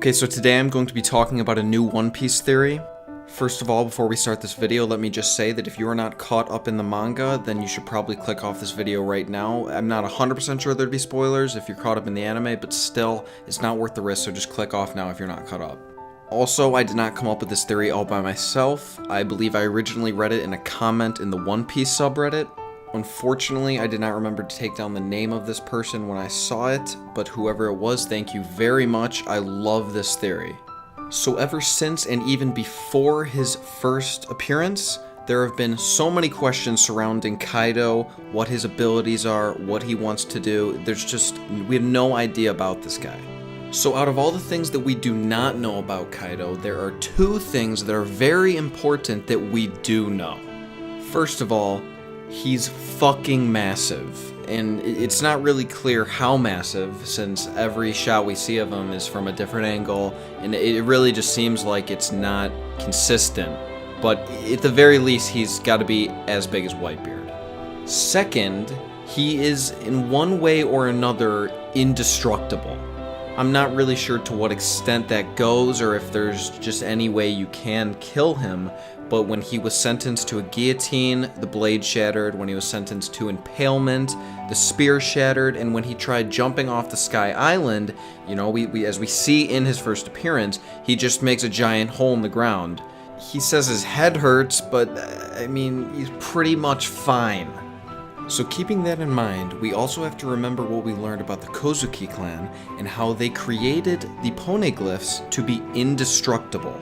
Okay, so today I'm going to be talking about a new One Piece theory. First of all, before we start this video, let me just say that if you are not caught up in the manga, then you should probably click off this video right now. I'm not 100% sure there'd be spoilers if you're caught up in the anime, but still, it's not worth the risk, so just click off now if you're not caught up. Also, I did not come up with this theory all by myself. I believe I originally read it in a comment in the One Piece subreddit. Unfortunately, I did not remember to take down the name of this person when I saw it, but whoever it was, thank you very much. I love this theory. So ever since and even before his first appearance, there have been so many questions surrounding Kaido, what his abilities are, what he wants to do. We have no idea about this guy. So out of all the things that we do not know about Kaido, there are two things that are very important that we do know. First of all, he's fucking massive, and it's not really clear how massive, since every shot we see of him is from a different angle, and it really just seems like it's not consistent. But at the very least, he's got to be as big as Whitebeard. Second, he is in one way or another indestructible. I'm not really sure to what extent that goes, or if there's just any way you can kill him, but when he was sentenced to a guillotine, the blade shattered. When he was sentenced to impalement, the spear shattered. And when he tried jumping off the Sky Island, you know, as we see in his first appearance, he just makes a giant hole in the ground. He says his head hurts, but, I mean, he's pretty much fine. So keeping that in mind, we also have to remember what we learned about the Kozuki clan and how they created the Poneglyphs to be indestructible.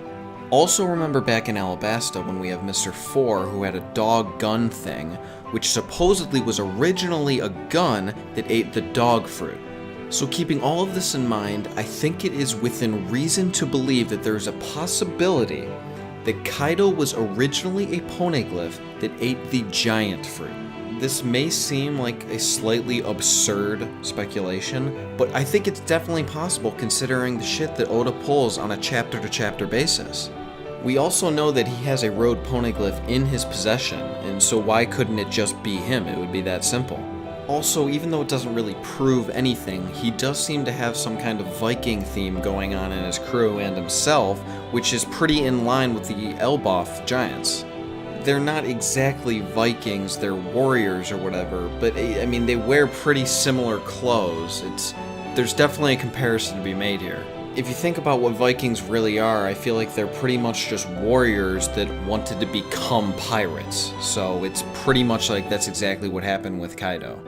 Also remember back in Alabasta when we have Mr. 4 who had a dog gun thing, which supposedly was originally a gun that ate the dog fruit. So keeping all of this in mind, I think it is within reason to believe that there is a possibility that Kaido was originally a poneglyph that ate the giant fruit. This may seem like a slightly absurd speculation, but I think it's definitely possible considering the shit that Oda pulls on a chapter-to-chapter basis. We also know that he has a road poneglyph in his possession, and so why couldn't it just be him? It would be that simple. Also, even though it doesn't really prove anything, he does seem to have some kind of Viking theme going on in his crew and himself, which is pretty in line with the Elbaf giants. They're not exactly Vikings, they're warriors or whatever, but I mean, they wear pretty similar clothes. There's definitely a comparison to be made here. If you think about what Vikings really are, I feel like they're pretty much just warriors that wanted to become pirates. So it's pretty much like that's exactly what happened with Kaido.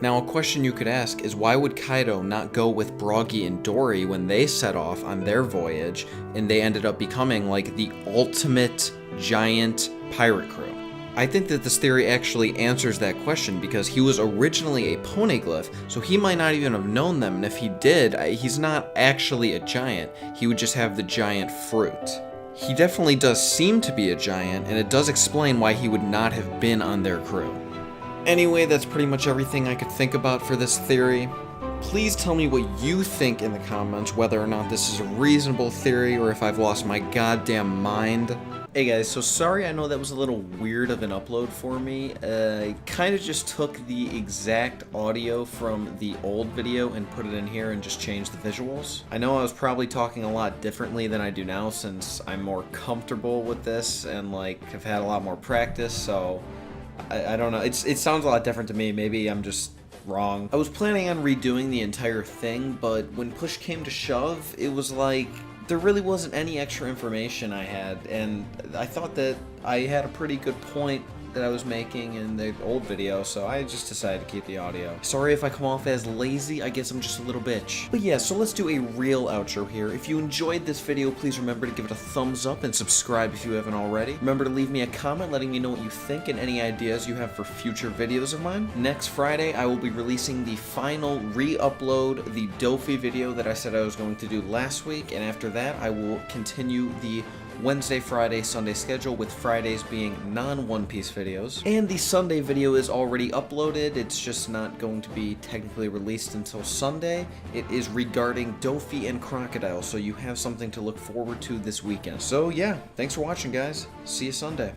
Now, a question you could ask is why would Kaido not go with Braga and Dori when they set off on their voyage and they ended up becoming like the ultimate giant pirate crew? I think that this theory actually answers that question because he was originally a poneglyph, so he might not even have known them, and if he did, he's not actually a giant, he would just have the giant fruit. He definitely does seem to be a giant, and it does explain why he would not have been on their crew. Anyway, that's pretty much everything I could think about for this theory. Please tell me what you think in the comments, whether or not this is a reasonable theory or if I've lost my goddamn mind. Hey guys, so sorry, I know that was a little weird of an upload for me. I kind of just took the exact audio from the old video and put it in here and just changed the visuals. I know I was probably talking a lot differently than I do now since I'm more comfortable with this and like have had a lot more practice, so I don't know. It sounds a lot different to me. Maybe I'm just wrong. I was planning on redoing the entire thing, but when push came to shove, it was like there really wasn't any extra information I had, and I thought that I had a pretty good point that I was making in the old video, so I just decided to keep the audio. Sorry if I come off as lazy, I guess I'm just a little bitch. But yeah, so let's do a real outro here. If you enjoyed this video, please remember to give it a thumbs up and subscribe if you haven't already. Remember to leave me a comment letting me know what you think and any ideas you have for future videos of mine. Next Friday, I will be releasing the final re-upload, the Dofi video that I said I was going to do last week, and after that, I will continue the Wednesday, Friday, Sunday schedule, with Fridays being non-One Piece videos. And the Sunday video is already uploaded, it's just not going to be technically released until Sunday. It is regarding Dofi and Crocodile, so you have something to look forward to this weekend. So yeah, thanks for watching guys, see you Sunday.